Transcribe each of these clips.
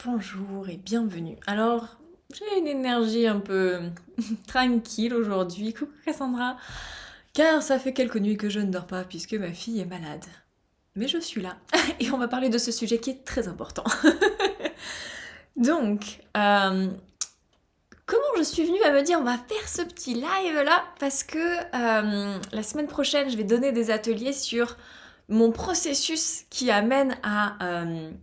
Bonjour et bienvenue. Alors, j'ai une énergie un peu tranquille aujourd'hui. Coucou Cassandra. Car ça fait quelques nuits que je ne dors pas puisque ma fille est malade. Mais je suis là et on va parler de ce sujet qui est très important. Donc, comment je suis venue à me dire on va faire ce petit live là parce que la semaine prochaine je vais donner des ateliers sur mon processus qui amène à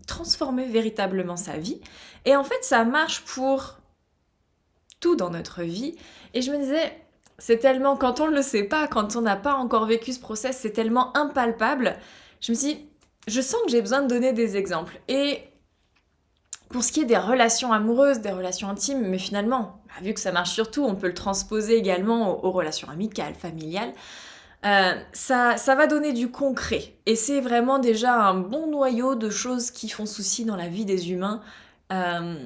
transformer véritablement sa vie. Et en fait, ça marche pour tout dans notre vie. Et je me disais, c'est tellement, quand on ne le sait pas, quand on n'a pas encore vécu ce process, c'est tellement impalpable. Je me suis dit, je sens que j'ai besoin de donner des exemples. Et pour ce qui est des relations amoureuses, des relations intimes, mais finalement, vu que ça marche sur tout, on peut le transposer également aux relations amicales, familiales. Ça va donner du concret. Et c'est vraiment déjà un bon noyau de choses qui font souci dans la vie des humains. Euh,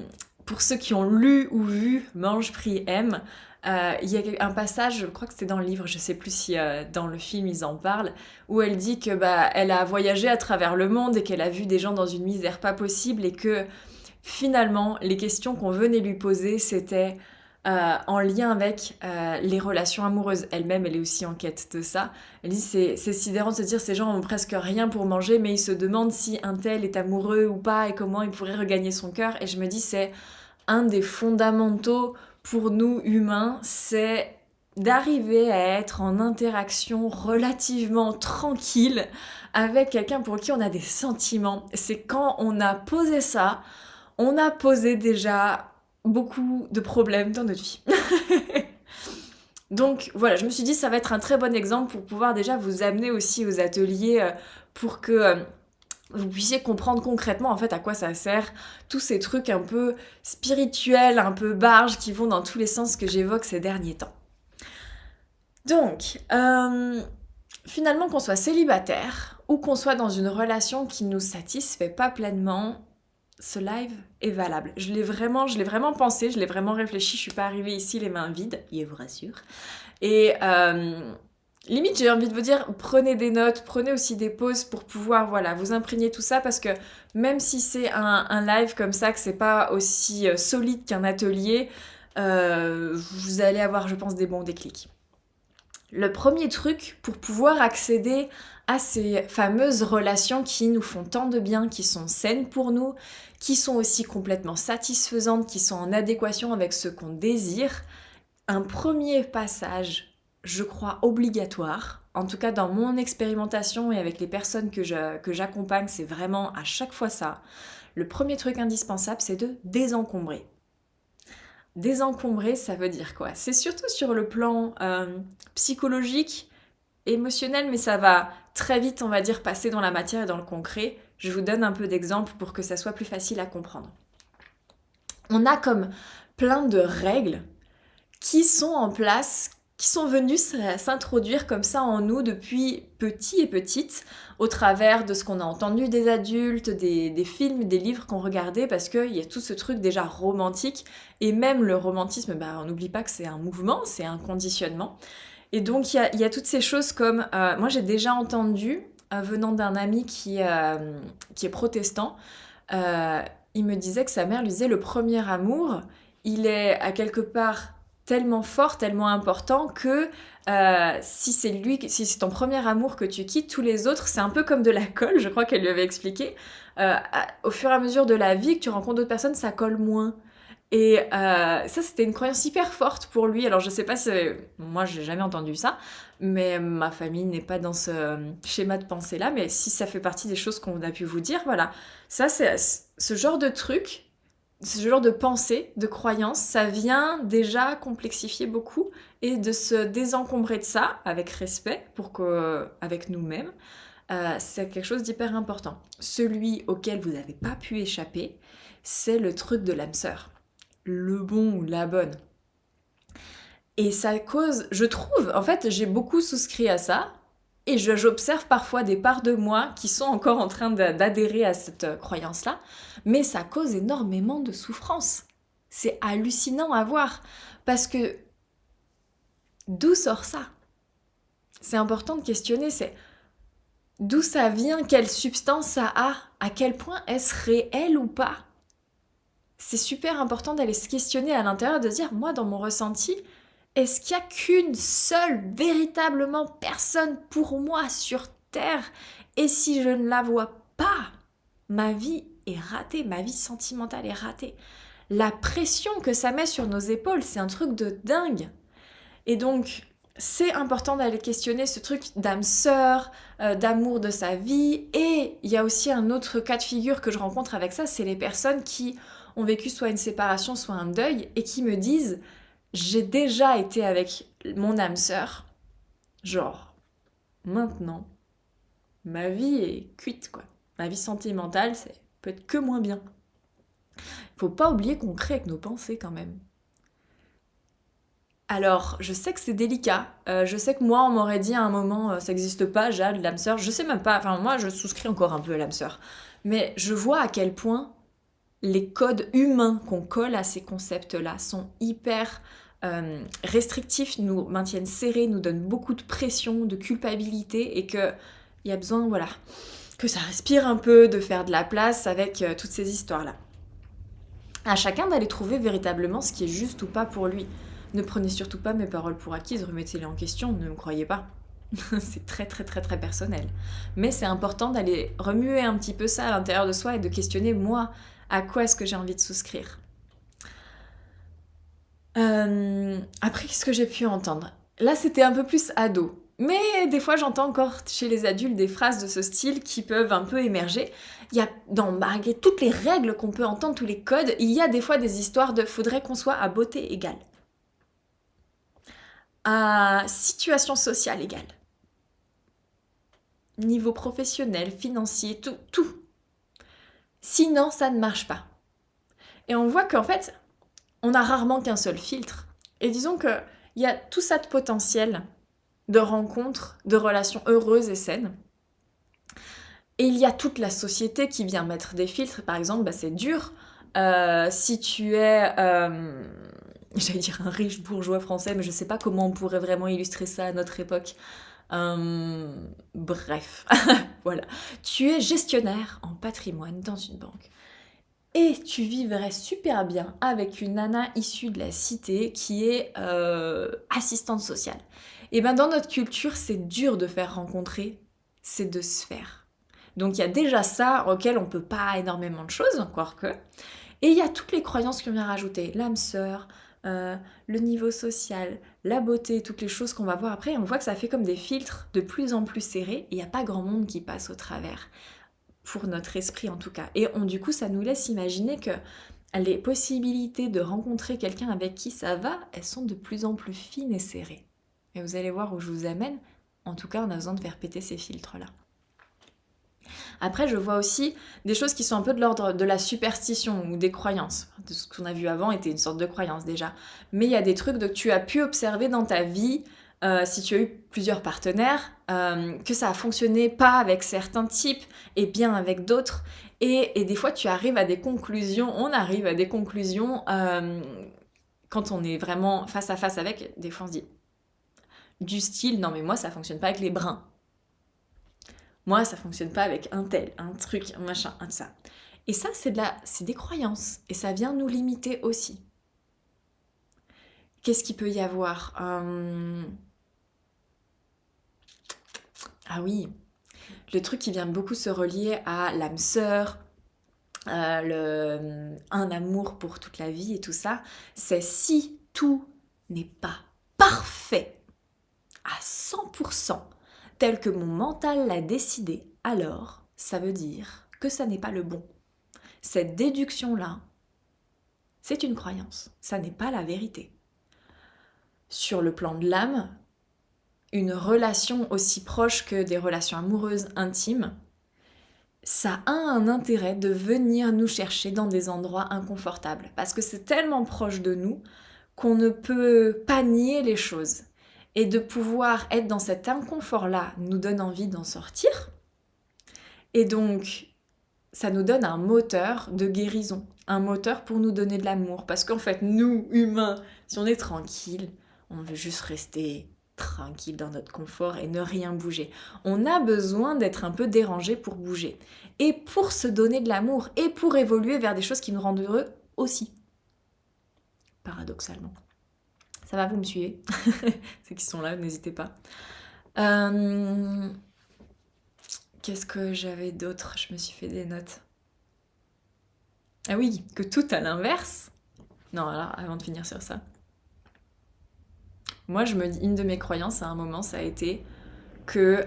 pour ceux qui ont lu ou vu Mange, Prie, Aime, il y a un passage, je crois que c'était dans le livre, je sais plus si dans le film ils en parlent, où elle dit que elle a voyagé à travers le monde et qu'elle a vu des gens dans une misère pas possible et que finalement les questions qu'on venait lui poser c'était en lien avec les relations amoureuses. Elle-même, elle est aussi en quête de ça. Elle dit c'est sidérant de se dire ces gens ont presque rien pour manger, mais ils se demandent si un tel est amoureux ou pas et comment il pourrait regagner son cœur. Et je me dis c'est un des fondamentaux pour nous humains, c'est d'arriver à être en interaction relativement tranquille avec quelqu'un pour qui on a des sentiments. C'est quand on a posé ça, on a posé déjà beaucoup de problèmes dans notre vie. Donc voilà, je me suis dit ça va être un très bon exemple pour pouvoir déjà vous amener aussi aux ateliers pour que vous puissiez comprendre concrètement en fait à quoi ça sert, tous ces trucs un peu spirituels, un peu barges qui vont dans tous les sens que j'évoque ces derniers temps. Donc, finalement qu'on soit célibataire ou qu'on soit dans une relation qui nous satisfait pas pleinement, ce live est valable. Je l'ai vraiment pensé, je l'ai vraiment réfléchi, je suis pas arrivée ici les mains vides, il vous rassure. Et limite, j'ai envie de vous dire, prenez des notes, prenez aussi des pauses pour pouvoir, voilà, vous imprégner tout ça parce que même si c'est un live comme ça, que c'est pas aussi solide qu'un atelier, vous allez avoir, je pense, des bons déclics. Le premier truc pour pouvoir accéder à ces fameuses relations qui nous font tant de bien, qui sont saines pour nous, qui sont aussi complètement satisfaisantes, qui sont en adéquation avec ce qu'on désire, un premier passage, je crois, obligatoire, en tout cas dans mon expérimentation et avec les personnes que j'accompagne, c'est vraiment à chaque fois ça. Le premier truc indispensable, c'est de désencombrer. Désencombrer, ça veut dire quoi? C'est surtout sur le plan psychologique, émotionnel, mais ça va très vite, on va dire, passer dans la matière et dans le concret. Je vous donne un peu d'exemples pour que ça soit plus facile à comprendre. On a comme plein de règles qui sont en place, qui sont venues s'introduire comme ça en nous depuis petit et petite, au travers de ce qu'on a entendu des adultes, des films, des livres qu'on regardait, parce qu'il y a tout ce truc déjà romantique, et même le romantisme, on n'oublie pas que c'est un mouvement, c'est un conditionnement. Et donc il y a toutes ces choses comme, moi j'ai déjà entendu, venant d'un ami qui est protestant, il me disait que sa mère lui disait le premier amour, il est à quelque part tellement fort, tellement important que si c'est ton premier amour que tu quittes, tous les autres, c'est un peu comme de la colle, je crois qu'elle lui avait expliqué. Au fur et à mesure de la vie, que tu rencontres d'autres personnes, ça colle moins. Et ça, c'était une croyance hyper forte pour lui. Alors, je sais pas si... Moi, j'ai jamais entendu ça, mais ma famille n'est pas dans ce schéma de pensée-là. Mais si ça fait partie des choses qu'on a pu vous dire, voilà. Ça, c'est ce genre de truc, ce genre de pensée, de croyance, ça vient déjà complexifier beaucoup et de se désencombrer de ça avec respect, avec nous-mêmes, c'est quelque chose d'hyper important. Celui auquel vous n'avez pas pu échapper, c'est le truc de l'âme sœur. Le bon ou la bonne. Et ça cause, je trouve, en fait, j'ai beaucoup souscrit à ça, et j'observe parfois des parts de moi qui sont encore en train d'adhérer à cette croyance-là, mais ça cause énormément de souffrance. C'est hallucinant à voir, parce que d'où sort ça? C'est important de questionner, c'est d'où ça vient, quelle substance ça a, à quel point est-ce réel ou pas? c'est super important d'aller se questionner à l'intérieur, de se dire, moi, dans mon ressenti, est-ce qu'il n'y a qu'une seule, véritablement, personne pour moi sur Terre? Et si je ne la vois pas, ma vie est ratée, ma vie sentimentale est ratée. La pression que ça met sur nos épaules, c'est un truc de dingue. Et donc, c'est important d'aller questionner ce truc d'âme sœur, d'amour de sa vie. Et il y a aussi un autre cas de figure que je rencontre avec ça, c'est les personnes qui ont vécu soit une séparation, soit un deuil, et qui me disent, j'ai déjà été avec mon âme sœur, genre, maintenant, ma vie est cuite, quoi. Ma vie sentimentale, c'est peut être que moins bien. Faut pas oublier qu'on crée avec nos pensées quand même. Alors, je sais que c'est délicat. Je sais que moi, on m'aurait dit à un moment, ça n'existe pas, Jade, l'âme sœur. Je sais même pas. Enfin, moi, je souscris encore un peu à l'âme sœur. Mais je vois à quel point les codes humains qu'on colle à ces concepts-là sont hyper restrictifs, nous maintiennent serrés, nous donnent beaucoup de pression, de culpabilité, et qu'il y a besoin, voilà, que ça respire un peu, de faire de la place avec toutes ces histoires-là. À chacun d'aller trouver véritablement ce qui est juste ou pas pour lui. Ne prenez surtout pas mes paroles pour acquises, remettez-les en question, ne me croyez pas. C'est très très très très personnel. Mais c'est important d'aller remuer un petit peu ça à l'intérieur de soi et de questionner, moi, à quoi est-ce que j'ai envie de souscrire. Après, qu'est-ce que j'ai pu entendre? Là, c'était un peu plus ado. Mais des fois, j'entends encore chez les adultes des phrases de ce style qui peuvent un peu émerger. Il y a, malgré toutes les règles qu'on peut entendre, tous les codes, il y a des fois des histoires de faudrait qu'on soit à beauté égale, à situation sociale égale, niveau professionnel, financier, tout, tout. Sinon, ça ne marche pas. Et on voit qu'en fait, on a rarement qu'un seul filtre. Et disons qu'il y a tout ça de potentiel de rencontres, de relations heureuses et saines. Et il y a toute la société qui vient mettre des filtres. Par exemple, c'est dur. Si tu es, j'allais dire un riche bourgeois français, mais je ne sais pas comment on pourrait vraiment illustrer ça à notre époque. Bref, voilà. Tu es gestionnaire en patrimoine dans une banque. Et tu vivrais super bien avec une nana issue de la cité qui est assistante sociale. Et bien dans notre culture, c'est dur de faire rencontrer ces deux sphères. Donc il y a déjà ça auquel on peut pas énormément de choses, encore que. Et il y a toutes les croyances qu'on vient rajouter. L'âme sœur, le niveau social, la beauté, toutes les choses qu'on va voir après. On voit que ça fait comme des filtres de plus en plus serrés et il n'y a pas grand monde qui passe au travers. Pour notre esprit en tout cas. Et du coup, ça nous laisse imaginer que les possibilités de rencontrer quelqu'un avec qui ça va, elles sont de plus en plus fines et serrées. Et vous allez voir où je vous amène. En tout cas, on a besoin de faire péter ces filtres-là. Après, je vois aussi des choses qui sont un peu de l'ordre de la superstition ou des croyances. De ce qu'on a vu avant était une sorte de croyance déjà. Mais il y a des trucs que tu as pu observer dans ta vie, si tu as eu plusieurs partenaires, que ça a fonctionné pas avec certains types et bien avec d'autres. Et des fois, tu arrives à des conclusions, on arrive à des conclusions quand on est vraiment face à face avec. Des fois, on se dit du style, non mais moi, ça fonctionne pas avec les bruns. Moi, ça fonctionne pas avec un tel, un truc, un machin, un ça. Et ça, c'est des croyances. Et ça vient nous limiter aussi. Qu'est-ce qu'il peut y avoir Ah oui, le truc qui vient beaucoup se relier à l'âme sœur, un amour pour toute la vie et tout ça, c'est si tout n'est pas parfait à 100% tel que mon mental l'a décidé, alors ça veut dire que ça n'est pas le bon. Cette déduction-là, c'est une croyance, ça n'est pas la vérité. Sur le plan de l'âme, une relation aussi proche que des relations amoureuses intimes, ça a un intérêt de venir nous chercher dans des endroits inconfortables. Parce que c'est tellement proche de nous qu'on ne peut pas nier les choses. Et de pouvoir être dans cet inconfort-là nous donne envie d'en sortir. Et donc, ça nous donne un moteur de guérison. Un moteur pour nous donner de l'amour. Parce qu'en fait, nous, humains, si on est tranquille, on veut juste rester tranquille dans notre confort et ne rien bouger. On a besoin d'être un peu dérangé pour bouger. Et pour se donner de l'amour et pour évoluer vers des choses qui nous rendent heureux, aussi, paradoxalement. Ça va, vous me suivez? Ceux qui sont là, n'hésitez pas. Qu'est-ce que j'avais d'autre? Je me suis fait des notes. Ah oui, que tout à l'inverse. Non, alors, avant de finir sur ça. Moi, une de mes croyances à un moment, ça a été que,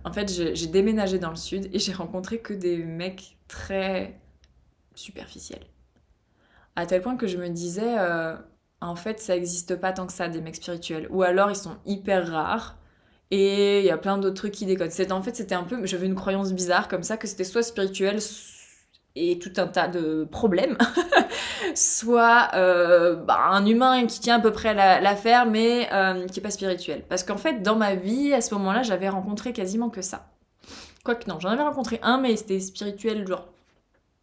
en fait, j'ai déménagé dans le sud et j'ai rencontré que des mecs très superficiels. À tel point que je me disais, en fait, ça n'existe pas tant que ça, des mecs spirituels. Ou alors, ils sont hyper rares. Et il y a plein d'autres trucs qui décodent. En fait, c'était un peu... J'avais une croyance bizarre comme ça, que c'était soit spirituel et tout un tas de problèmes, soit un humain qui tient à peu près l'affaire, mais qui n'est pas spirituel. Parce qu'en fait, dans ma vie, à ce moment-là, j'avais rencontré quasiment que ça. Quoique non, j'en avais rencontré un, mais c'était spirituel, genre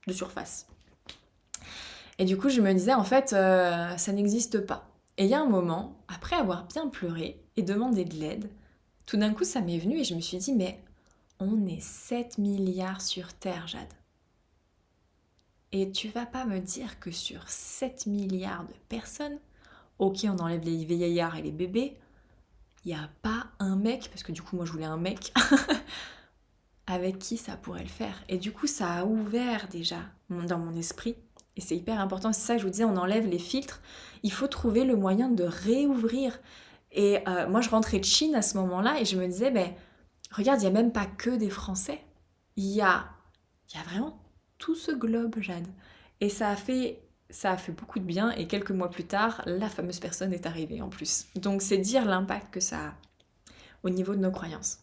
de surface. Et du coup, je me disais, en fait, ça n'existe pas. Et il y a un moment, après avoir bien pleuré et demandé de l'aide, tout d'un coup, ça m'est venu et je me suis dit, mais on est 7 milliards sur Terre, Jade. Et tu vas pas me dire que sur 7 milliards de personnes, ok, on enlève les vieillards et les bébés, il n'y a pas un mec, parce que du coup, moi, je voulais un mec, avec qui ça pourrait le faire. Et du coup, ça a ouvert déjà dans mon esprit. Et c'est hyper important, c'est ça que je vous disais, on enlève les filtres. Il faut trouver le moyen de réouvrir. Et moi, je rentrais de Chine à ce moment-là et je me disais, ben, regarde, il n'y a même pas que des Français. Il y a vraiment tout ce globe, Jade. Et ça a fait beaucoup de bien. Et quelques mois plus tard, la fameuse personne est arrivée en plus. Donc, c'est dire l'impact que ça a au niveau de nos croyances.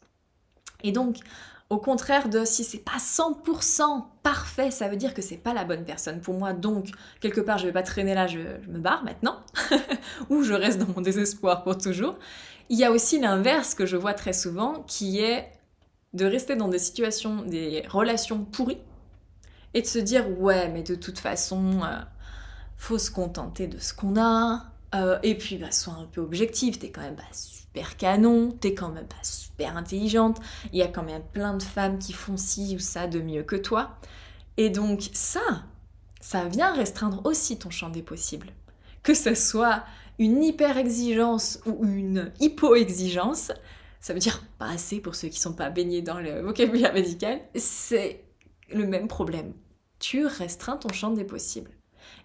Et donc, au contraire de si c'est pas 100% parfait, ça veut dire que c'est pas la bonne personne pour moi. Donc, quelque part, je vais pas traîner là, je me barre maintenant. Ou je reste dans mon désespoir pour toujours. Il y a aussi l'inverse que je vois très souvent, qui est de rester dans des situations, des relations pourries, et de se dire, ouais, mais de toute façon, faut se contenter de ce qu'on a, et puis bah, sois un peu objectif, t'es quand même pas super canon, t'es quand même pas super intelligente, il y a quand même plein de femmes qui font ci ou ça de mieux que toi. Et donc ça vient restreindre aussi ton champ des possibles. Que ce soit une hyper-exigence ou une hypo-exigence, ça veut dire pas assez pour ceux qui sont pas baignés dans le vocabulaire médical, c'est le même problème. Tu restreins ton champ des possibles.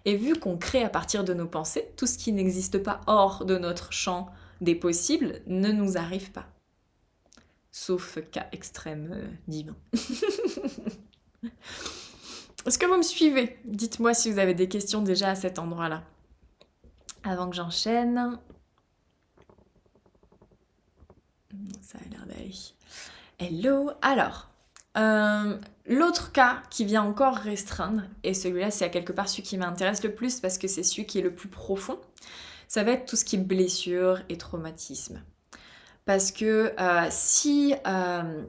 Et vu qu'on crée à partir de nos pensées, tout ce qui n'existe pas hors de notre champ des possibles ne nous arrive pas. Sauf cas extrême divin. Est-ce que vous me suivez? Dites-moi si vous avez des questions déjà à cet endroit-là. Avant que j'enchaîne. Ça a l'air d'aller. Hello. Alors, l'autre cas qui vient encore restreindre, et celui-là c'est à quelque part celui qui m'intéresse le plus parce que c'est celui qui est le plus profond, ça va être tout ce qui est blessure et traumatisme. Parce que si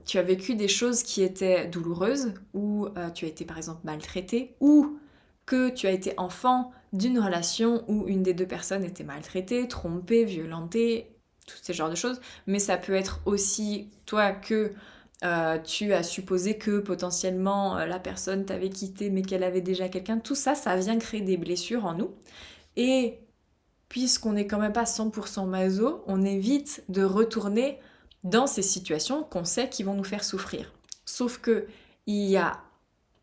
tu as vécu des choses qui étaient douloureuses, ou tu as été par exemple maltraité, ou que tu as été enfant d'une relation où une des deux personnes était maltraitée, trompée, violentée, tous ces genres de choses, mais ça peut être aussi toi que tu as supposé que potentiellement la personne t'avait quitté mais qu'elle avait déjà quelqu'un, tout ça, ça vient créer des blessures en nous. Et puisqu'on n'est quand même pas 100% maso, on évite de retourner dans ces situations qu'on sait qui vont nous faire souffrir. Sauf que il y a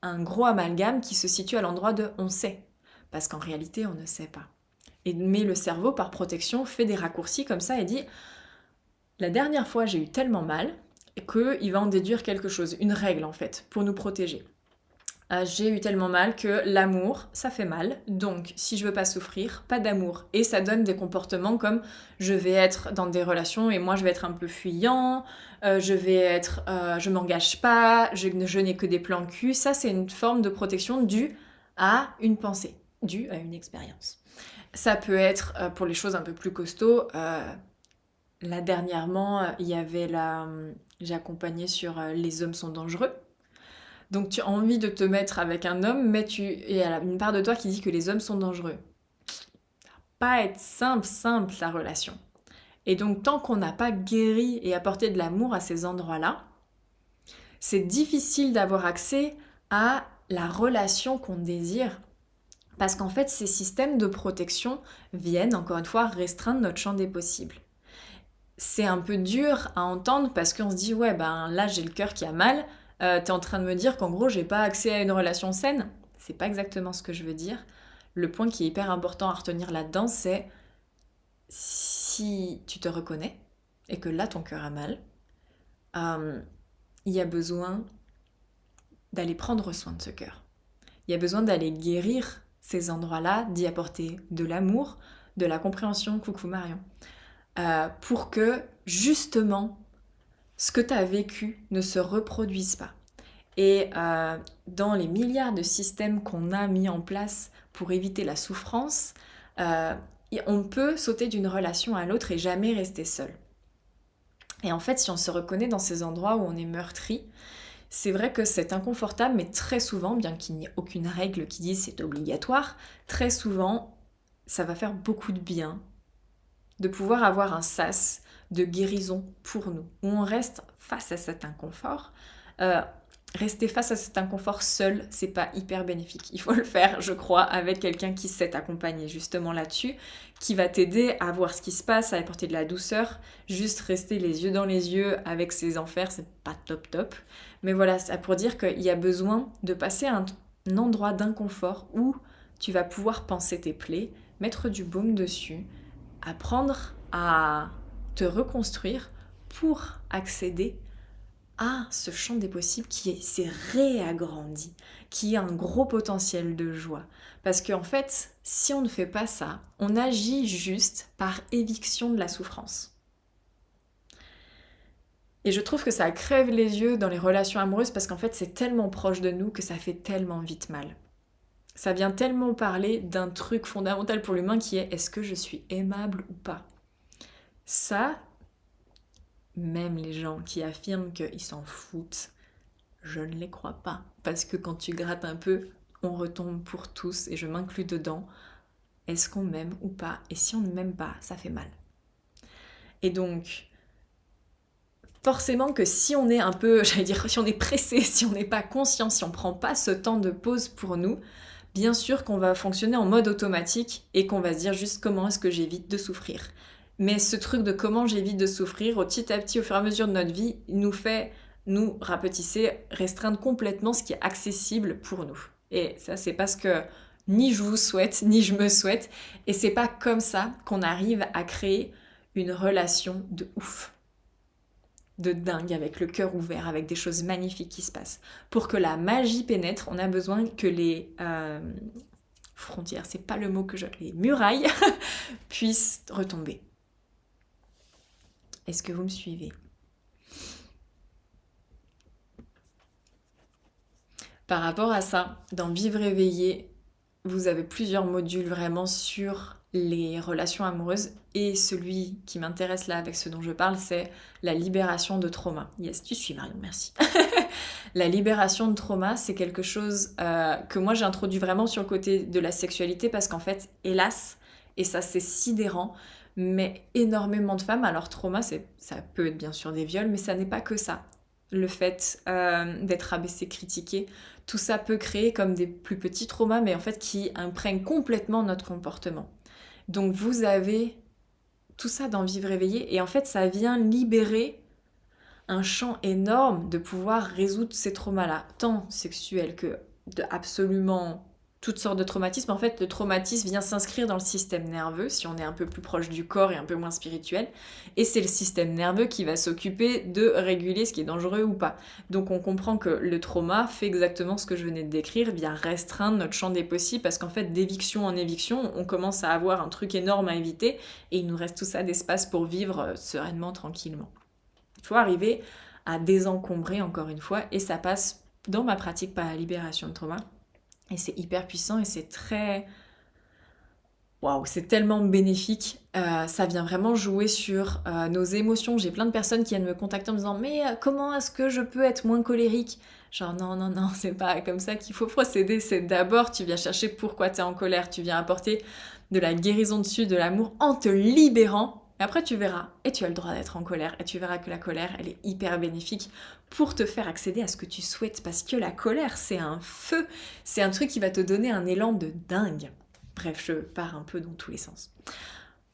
un gros amalgame qui se situe à l'endroit de on sait, parce qu'en réalité on ne sait pas. Mais le cerveau par protection fait des raccourcis comme ça et dit la dernière fois j'ai eu tellement mal qu'il va en déduire quelque chose, une règle en fait, pour nous protéger. J'ai eu tellement mal que l'amour, ça fait mal, donc si je veux pas souffrir, pas d'amour. Et ça donne des comportements comme je vais être dans des relations et moi je vais être un peu fuyant, je m'engage pas, je n'ai que des plans cul. Ça c'est une forme de protection due à une pensée, due à une expérience. Ça peut être pour les choses un peu plus costauds. Là dernièrement, j'ai accompagné sur Les hommes sont dangereux. Donc tu as envie de te mettre avec un homme, mais il y a une part de toi qui dit que les hommes sont dangereux. Ça va pas être simple la relation. Et donc tant qu'on n'a pas guéri et apporté de l'amour à ces endroits-là, c'est difficile d'avoir accès à la relation qu'on désire Parce qu'en fait, ces systèmes de protection viennent, encore une fois, restreindre notre champ des possibles. C'est un peu dur à entendre parce qu'on se dit, ouais, ben là, j'ai le cœur qui a mal, t'es en train de me dire qu'en gros, j'ai pas accès à une relation saine. C'est pas exactement ce que je veux dire. Le point qui est hyper important à retenir là-dedans, c'est si tu te reconnais et que là, ton cœur a mal, il y a besoin d'aller prendre soin de ce cœur. Il y a besoin d'aller guérir ces endroits-là, d'y apporter de l'amour, de la compréhension, coucou Marion, pour que justement ce que tu as vécu ne se reproduise pas. Et dans les milliards de systèmes qu'on a mis en place pour éviter la souffrance, on peut sauter d'une relation à l'autre et jamais rester seul. Et en fait, si on se reconnaît dans ces endroits où on est meurtri, c'est vrai que c'est inconfortable, mais très souvent, bien qu'il n'y ait aucune règle qui dise c'est obligatoire, très souvent, ça va faire beaucoup de bien de pouvoir avoir un sas de guérison pour nous, où on reste face à cet inconfort. Rester face à cet inconfort seul, c'est pas hyper bénéfique. Il faut le faire, je crois, avec quelqu'un qui sait t'accompagner justement là-dessus, qui va t'aider à voir ce qui se passe, à apporter de la douceur. Juste rester les yeux dans les yeux avec ses enfers, c'est pas top. Mais voilà, c'est pour dire qu'il y a besoin de passer à un endroit d'inconfort où tu vas pouvoir panser tes plaies, mettre du baume dessus, apprendre à te reconstruire pour accéder à ce champ des possibles qui s'est réagrandi, qui a un gros potentiel de joie. Parce qu'en fait, si on ne fait pas ça, on agit juste par éviction de la souffrance. Et je trouve que ça crève les yeux dans les relations amoureuses parce qu'en fait, c'est tellement proche de nous que ça fait tellement vite mal. Ça vient tellement parler d'un truc fondamental pour l'humain qui est est-ce que je suis aimable ou pas? Ça, même les gens qui affirment qu'ils s'en foutent, je ne les crois pas. Parce que quand tu grattes un peu, on retombe pour tous, et je m'inclus dedans. Est-ce qu'on m'aime ou pas? Et si on ne m'aime pas, ça fait mal. Et donc, forcément que si on est un peu, si on est pressé, si on n'est pas conscient, si on ne prend pas ce temps de pause pour nous, bien sûr qu'on va fonctionner en mode automatique et qu'on va se dire juste comment est-ce que j'évite de souffrir. Mais ce truc de comment j'évite de souffrir, petit à petit, au fur et à mesure de notre vie, nous fait nous rapetisser, restreindre complètement ce qui est accessible pour nous. Et ça, c'est parce que ni je vous souhaite, ni je me souhaite. Et c'est pas comme ça qu'on arrive à créer une relation de ouf, de dingue, avec le cœur ouvert, avec des choses magnifiques qui se passent. Pour que la magie pénètre, on a besoin que les frontières, c'est pas le mot que les murailles puissent retomber. Est-ce que vous me suivez? Par rapport à ça, dans Vivre éveillé, vous avez plusieurs modules vraiment sur les relations amoureuses et celui qui m'intéresse là avec ce dont je parle, c'est la libération de trauma. Yes, tu suis Marion, merci. La libération de trauma, c'est quelque chose que moi j'ai introduit vraiment sur le côté de la sexualité parce qu'en fait, hélas, et ça c'est sidérant, mais énormément de femmes, alors trauma, ça peut être bien sûr des viols, mais ça n'est pas que ça. Le fait d'être abaissé, critiqué, tout ça peut créer comme des plus petits traumas, mais en fait qui imprègnent complètement notre comportement. Donc vous avez tout ça dans Vivre éveillé, et en fait ça vient libérer un champ énorme de pouvoir résoudre ces traumas-là, tant sexuels que de absolument toutes sortes de traumatismes. En fait, le traumatisme vient s'inscrire dans le système nerveux, si on est un peu plus proche du corps et un peu moins spirituel, et c'est le système nerveux qui va s'occuper de réguler ce qui est dangereux ou pas. Donc on comprend que le trauma fait exactement ce que je venais de décrire, vient restreindre notre champ des possibles, parce qu'en fait, d'éviction en éviction, on commence à avoir un truc énorme à éviter, et il nous reste tout ça d'espace pour vivre sereinement, tranquillement. Il faut arriver à désencombrer encore une fois, et ça passe dans ma pratique par la libération de trauma. Et c'est hyper puissant et c'est très... Waouh, c'est tellement bénéfique. Ça vient vraiment jouer sur nos émotions. J'ai plein de personnes qui viennent me contacter en me disant « Mais comment est-ce que je peux être moins colérique ?» Genre non, c'est pas comme ça qu'il faut procéder. C'est d'abord, tu viens chercher pourquoi tu es en colère. Tu viens apporter de la guérison dessus, de l'amour en te libérant. Et après tu verras, et tu as le droit d'être en colère, et tu verras que la colère, elle est hyper bénéfique pour te faire accéder à ce que tu souhaites, parce que la colère, c'est un feu, c'est un truc qui va te donner un élan de dingue. Bref, je pars un peu dans tous les sens.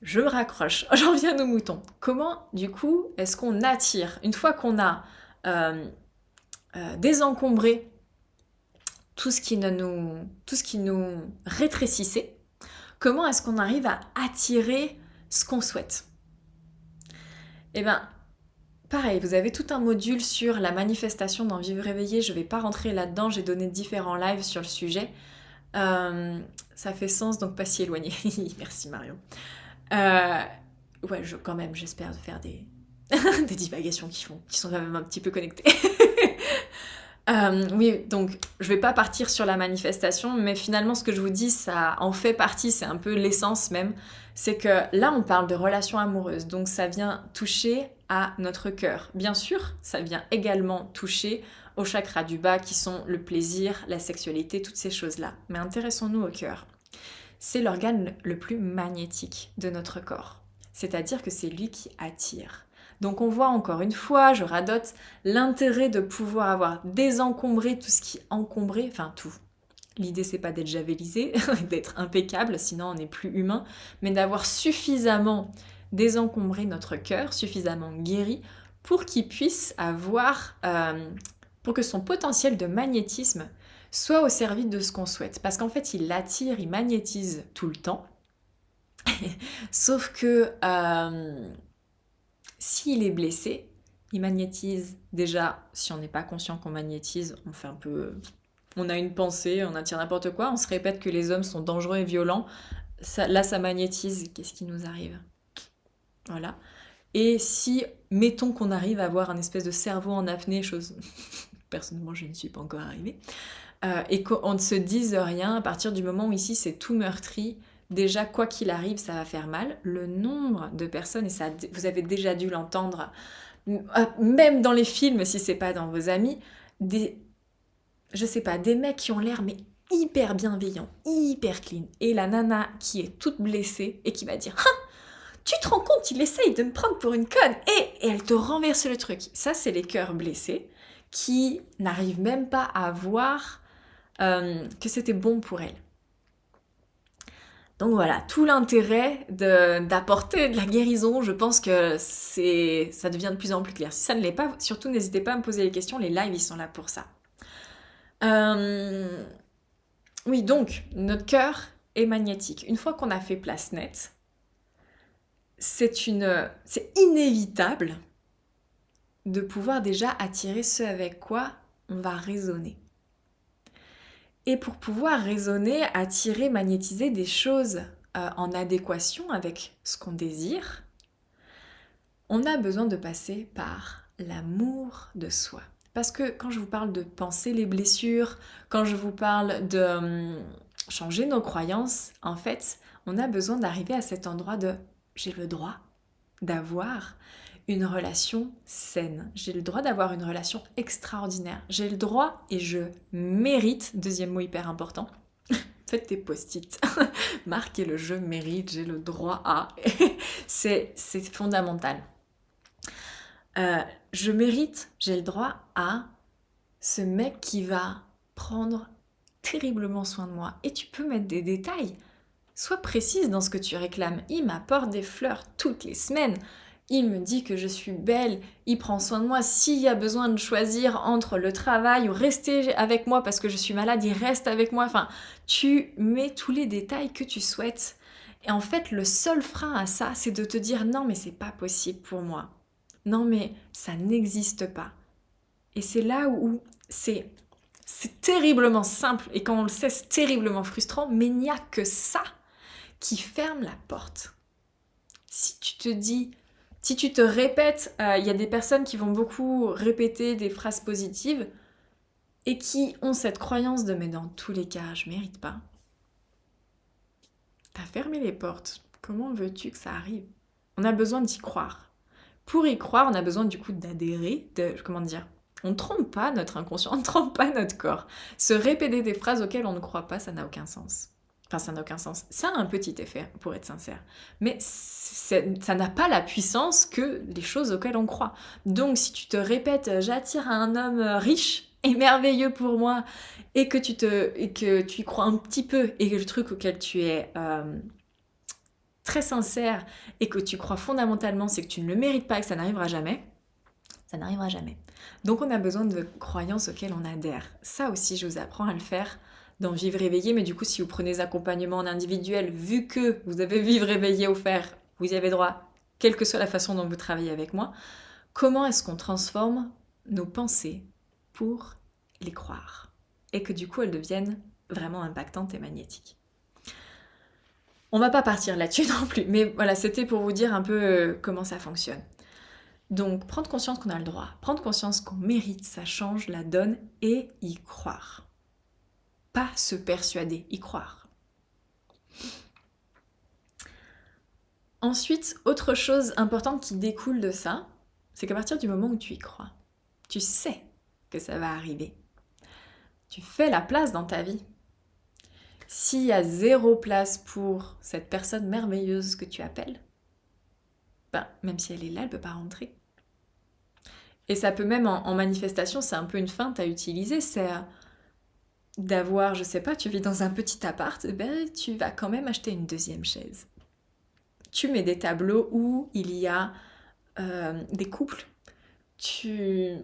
Je me raccroche, j'en viens à nos moutons. Comment, du coup, est-ce qu'on attire, une fois qu'on a désencombré tout ce qui nous rétrécissait, comment est-ce qu'on arrive à attirer ce qu'on souhaite? Eh bien, pareil, vous avez tout un module sur la manifestation dans Vivre éveillé, je ne vais pas rentrer là-dedans, j'ai donné différents lives sur le sujet. Ça fait sens, donc pas si éloigné. Merci Marion. Ouais, quand même, j'espère faire des divagations qui sont quand même un petit peu connectées. Oui, donc je vais pas partir sur la manifestation, mais finalement ce que je vous dis, ça en fait partie, c'est un peu l'essence même. C'est que là, on parle de relations amoureuses, donc ça vient toucher à notre cœur. Bien sûr, ça vient également toucher aux chakras du bas qui sont le plaisir, la sexualité, toutes ces choses-là. Mais intéressons-nous au cœur. C'est l'organe le plus magnétique de notre corps. C'est-à-dire que c'est lui qui attire. Donc on voit encore une fois, je radote, l'intérêt de pouvoir avoir désencombré tout ce qui encombrait, enfin tout. L'idée c'est pas d'être javelisé, d'être impeccable, sinon on n'est plus humain, mais d'avoir suffisamment désencombré notre cœur, suffisamment guéri, pour qu'il puisse avoir, pour que son potentiel de magnétisme soit au service de ce qu'on souhaite. Parce qu'en fait, il attire, il magnétise tout le temps. Sauf que s'il est blessé, il magnétise déjà, si on n'est pas conscient qu'on magnétise, on fait un peu... On a une pensée, on attire n'importe quoi, on se répète que les hommes sont dangereux et violents. Là, ça magnétise, qu'est-ce qui nous arrive? Voilà. Et si, mettons qu'on arrive à avoir un espèce de cerveau en apnée, chose... Personnellement, je ne suis pas encore arrivée, et qu'on ne se dise rien à partir du moment où ici c'est tout meurtri, déjà quoi qu'il arrive ça va faire mal. Le nombre de personnes, et ça vous avez déjà dû l'entendre, même dans les films si c'est pas dans vos amis, des mecs qui ont l'air mais hyper bienveillants, hyper clean, et la nana qui est toute blessée et qui va dire ah, tu te rends compte, il essaye de me prendre pour une conne, et elle te renverse le truc. Ça c'est les cœurs blessés qui n'arrivent même pas à voir que c'était bon pour elle. Donc voilà, tout l'intérêt d'apporter de la guérison, je pense que ça devient de plus en plus clair. Si ça ne l'est pas, surtout n'hésitez pas à me poser les questions, les lives ils sont là pour ça. Oui, donc, notre cœur est magnétique. Une fois qu'on a fait place nette, c'est inévitable de pouvoir déjà attirer ce avec quoi on va raisonner. Et pour pouvoir raisonner, attirer, magnétiser des choses en adéquation avec ce qu'on désire, on a besoin de passer par l'amour de soi. Parce que quand je vous parle de penser les blessures, quand je vous parle de changer nos croyances, en fait, on a besoin d'arriver à cet endroit de « j'ai le droit d'avoir » une relation saine. J'ai le droit d'avoir une relation extraordinaire. J'ai le droit et je mérite, deuxième mot hyper important, faites tes post-it, marquez le je mérite, j'ai le droit à, c'est fondamental. Je mérite, j'ai le droit à ce mec qui va prendre terriblement soin de moi. Et tu peux mettre des détails. Sois précise dans ce que tu réclames. Il m'apporte des fleurs toutes les semaines. Il me dit que je suis belle, il prend soin de moi. S'il y a besoin de choisir entre le travail ou rester avec moi parce que je suis malade, il reste avec moi. Enfin, tu mets tous les détails que tu souhaites. Et en fait, le seul frein à ça, c'est de te dire non, mais c'est pas possible pour moi. Non, mais ça n'existe pas. Et c'est là où c'est terriblement simple. Et quand on le sait, c'est terriblement frustrant. Mais il n'y a que ça qui ferme la porte. Si tu te répètes, il y a des personnes qui vont beaucoup répéter des phrases positives et qui ont cette croyance de mais dans tous les cas, je mérite pas. T'as fermé les portes. Comment veux-tu que ça arrive? On a besoin d'y croire. Pour y croire, on a besoin du coup d'adhérer, on ne trompe pas notre inconscient, on ne trompe pas notre corps. Se répéter des phrases auxquelles on ne croit pas, ça n'a aucun sens. Enfin, ça n'a aucun sens. Ça a un petit effet, pour être sincère. Mais ça n'a pas la puissance que les choses auxquelles on croit. Donc, si tu te répètes, j'attire un homme riche et merveilleux pour moi, et que tu y crois un petit peu, et que le truc auquel tu es très sincère, et que tu crois fondamentalement, c'est que tu ne le mérites pas et que ça n'arrivera jamais, ça n'arrivera jamais. Donc, on a besoin de croyances auxquelles on adhère. Ça aussi, je vous apprends à le faire dans Vivre éveillé, mais du coup, si vous prenez des accompagnements en individuel, vu que vous avez Vivre éveillé offert, vous y avez droit, quelle que soit la façon dont vous travaillez avec moi, comment est-ce qu'on transforme nos pensées pour les croire et que du coup, elles deviennent vraiment impactantes et magnétiques. On va pas partir là-dessus non plus, mais voilà, c'était pour vous dire un peu comment ça fonctionne. Donc, prendre conscience qu'on a le droit, prendre conscience qu'on mérite, ça change la donne et y croire. Pas se persuader, y croire. Ensuite, autre chose importante qui découle de ça, c'est qu'à partir du moment où tu y crois, tu sais que ça va arriver. Tu fais la place dans ta vie. S'il y a 0 place pour cette personne merveilleuse que tu appelles, ben, même si elle est là, elle ne peut pas rentrer. Et ça peut même, en manifestation, c'est un peu une feinte à utiliser, c'est d'avoir, je sais pas, tu vis dans un petit appart, ben tu vas quand même acheter une 2e chaise. Tu mets des tableaux où il y a des couples. Tu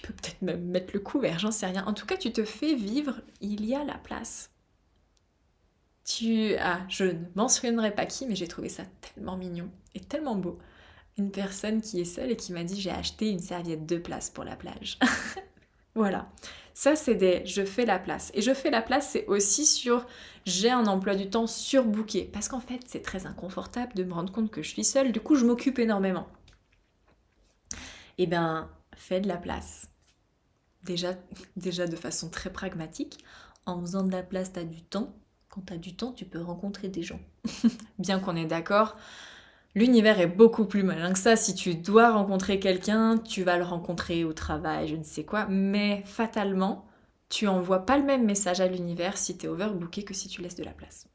peux peut-être même mettre le couvert, j'en sais rien. En tout cas, tu te fais vivre, il y a la place. Je ne mentionnerai pas qui, mais j'ai trouvé ça tellement mignon et tellement beau. Une personne qui est seule et qui m'a dit j'ai acheté une serviette 2 places pour la plage. Voilà. Ça, c'est je fais la place. Et je fais la place, c'est aussi sur j'ai un emploi du temps surbooké. Parce qu'en fait, c'est très inconfortable de me rendre compte que je suis seule. Du coup, je m'occupe énormément. Eh bien, fais de la place. Déjà de façon très pragmatique. En faisant de la place, tu as du temps. Quand tu as du temps, tu peux rencontrer des gens. Bien qu'on est d'accord, l'univers est beaucoup plus malin que ça. Si tu dois rencontrer quelqu'un, tu vas le rencontrer au travail, je ne sais quoi. Mais fatalement, tu envoies pas le même message à l'univers si tu es overbooké que si tu laisses de la place.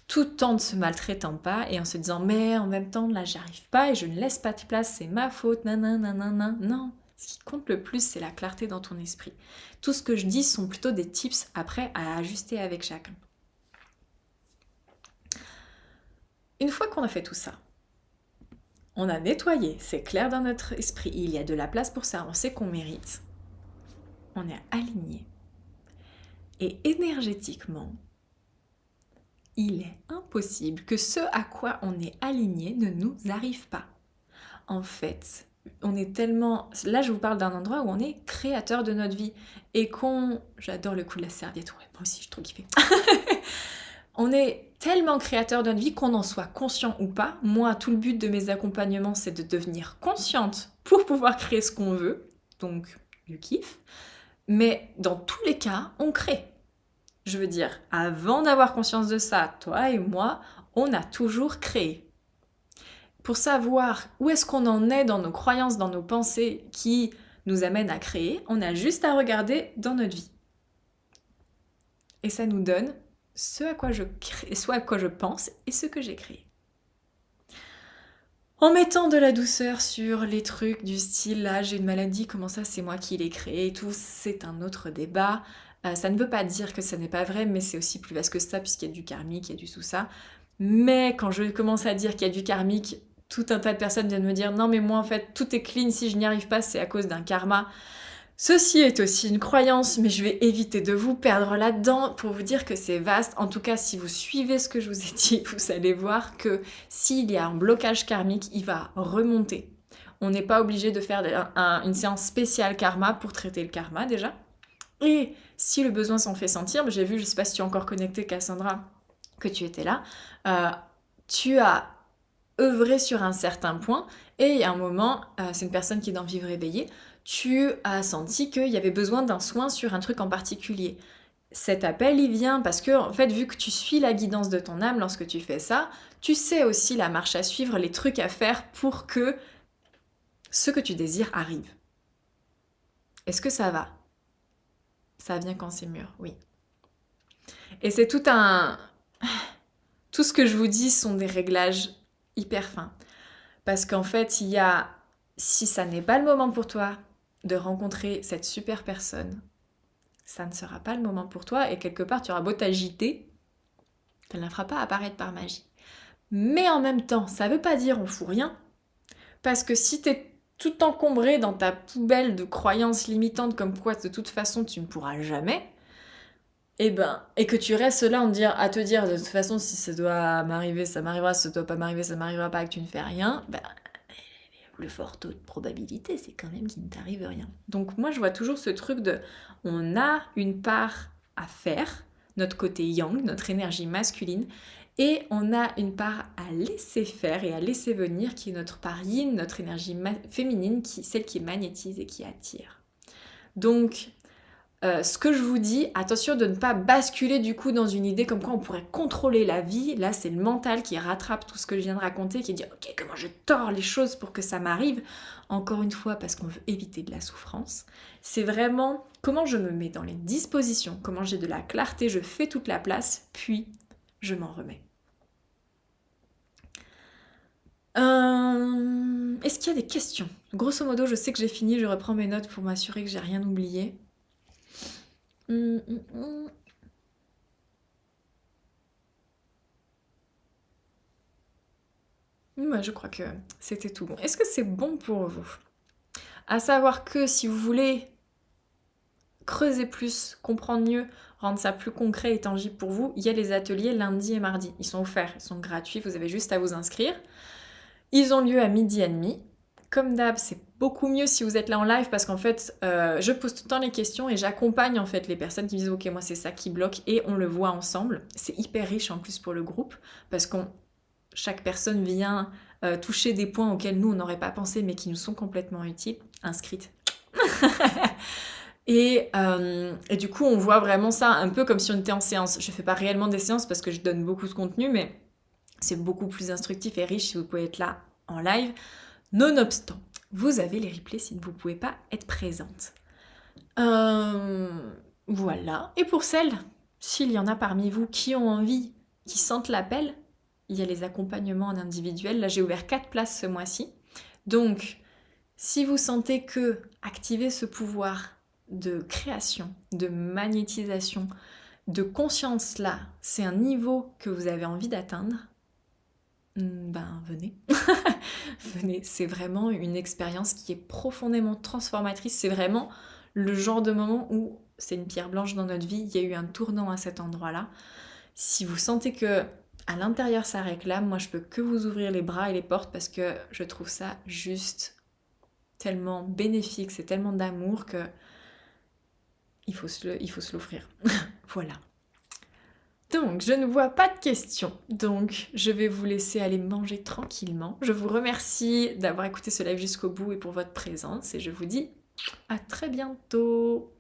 Tout en ne se maltraitant pas et en se disant mais en même temps là j'arrive pas et je ne laisse pas de place, c'est ma faute, nanana. Non, ce qui compte le plus c'est la clarté dans ton esprit. Tout ce que je dis sont plutôt des tips après à ajuster avec chacun. Une fois qu'on a fait tout ça, on a nettoyé, c'est clair dans notre esprit, il y a de la place pour ça, on sait qu'on mérite. On est aligné. Et énergétiquement, il est impossible que ce à quoi on est aligné ne nous arrive pas. En fait, on est tellement... Là, je vous parle d'un endroit où on est créateur de notre vie. Et J'adore le coup de la serviette, ouais, moi aussi, je trouve kiffé. On est tellement créateur de notre vie qu'on en soit conscient ou pas. Moi, tout le but de mes accompagnements, c'est de devenir consciente pour pouvoir créer ce qu'on veut. Donc, du kiff. Mais dans tous les cas, on crée. Je veux dire, avant d'avoir conscience de ça, toi et moi, on a toujours créé. Pour savoir où est-ce qu'on en est dans nos croyances, dans nos pensées qui nous amènent à créer, on a juste à regarder dans notre vie. Et ça nous donne ce à quoi je pense et ce que j'ai créé. En mettant de la douceur sur les trucs du style là j'ai une maladie, comment ça c'est moi qui l'ai créé et tout, c'est un autre débat. Ça ne veut pas dire que ça n'est pas vrai, mais c'est aussi plus vaste que ça puisqu'il y a du karmique, il y a du tout ça. Mais quand je commence à dire qu'il y a du karmique, tout un tas de personnes viennent me dire non mais moi en fait tout est clean, si je n'y arrive pas c'est à cause d'un karma. Ceci est aussi une croyance, mais je vais éviter de vous perdre là-dedans pour vous dire que c'est vaste. En tout cas, si vous suivez ce que je vous ai dit, vous allez voir que s'il y a un blocage karmique, il va remonter. On n'est pas obligé de faire une séance spéciale karma pour traiter le karma déjà. Et si le besoin s'en fait sentir, j'ai vu, je ne sais pas si tu es encore connectée Cassandra, que tu étais là, tu as œuvré sur un certain point et il y a un moment, c'est une personne qui est dans Vivre éveillé, tu as senti qu'il y avait besoin d'un soin sur un truc en particulier. Cet appel, il vient parce que, en fait, vu que tu suis la guidance de ton âme lorsque tu fais ça, tu sais aussi la marche à suivre, les trucs à faire pour que ce que tu désires arrive. Est-ce que ça va? Ça vient quand c'est mûr, oui. Et c'est tout un... Tout ce que je vous dis sont des réglages hyper fins. Parce qu'en fait, il y a... Si ça n'est pas le moment pour toi de rencontrer cette super personne, ça ne sera pas le moment pour toi. Et quelque part, tu auras beau t'agiter, elle ne la fera pas apparaître par magie. Mais en même temps, ça veut pas dire on fout rien. Parce que si t'es tout encombré dans ta poubelle de croyances limitantes comme quoi de toute façon tu ne pourras jamais, et que tu restes là à te dire de toute façon si ça doit m'arriver, ça m'arrivera, si ça doit pas m'arriver, ça m'arrivera pas, et que tu ne fais rien, le fort taux de probabilité c'est quand même qu'il ne t'arrive rien. Donc moi je vois toujours ce truc de on a une part à faire, notre côté yang, notre énergie masculine, et on a une part à laisser faire et à laisser venir qui est notre part yin, notre énergie féminine, celle qui magnétise et qui attire. Donc ce que je vous dis, attention de ne pas basculer du coup dans une idée comme quoi on pourrait contrôler la vie. Là, c'est le mental qui rattrape tout ce que je viens de raconter, qui dit ok, comment je tords les choses pour que ça m'arrive. Encore une fois, parce qu'on veut éviter de la souffrance. C'est vraiment comment je me mets dans les dispositions, comment j'ai de la clarté, je fais toute la place, puis je m'en remets. Est-ce qu'il y a des questions? Grosso modo, je sais que j'ai fini, je reprends mes notes pour m'assurer que j'ai rien oublié. Ouais, je crois que c'était tout bon. Est-ce que c'est bon pour vous? À savoir que si vous voulez creuser plus, comprendre mieux, rendre ça plus concret et tangible pour vous, il y a les ateliers lundi et mardi. Ils sont offerts, ils sont gratuits, vous avez juste à vous inscrire. Ils ont lieu à 12h30. Comme d'hab, c'est beaucoup mieux si vous êtes là en live parce qu'en fait, je pose tout le temps les questions et j'accompagne en fait les personnes qui me disent ok, moi c'est ça qui bloque et on le voit ensemble. C'est hyper riche en plus pour le groupe parce que chaque personne vient toucher des points auxquels nous on n'aurait pas pensé mais qui nous sont complètement utiles. Inscrite. Et du coup, on voit vraiment ça un peu comme si on était en séance. Je fais pas réellement des séances parce que je donne beaucoup de contenu, mais c'est beaucoup plus instructif et riche si vous pouvez être là en live. Nonobstant, vous avez les replays si vous ne pouvez pas être présente. Voilà. Et pour celles, s'il y en a parmi vous qui ont envie, qui sentent l'appel, il y a les accompagnements en individuel. Là, j'ai ouvert 4 places ce mois-ci. Donc, si vous sentez que activer ce pouvoir de création, de magnétisation, de conscience là, c'est un niveau que vous avez envie d'atteindre, ben venez. Venez, c'est vraiment une expérience qui est profondément transformatrice. C'est vraiment le genre de moment où c'est une pierre blanche dans notre vie, il y a eu un tournant à cet endroit-là. Si vous sentez que à l'intérieur ça réclame, moi je peux que vous ouvrir les bras et les portes parce que je trouve ça juste tellement bénéfique, c'est tellement d'amour que il faut se l'offrir. Voilà. Donc, je ne vois pas de questions, donc je vais vous laisser aller manger tranquillement. Je vous remercie d'avoir écouté ce live jusqu'au bout et pour votre présence, et je vous dis à très bientôt.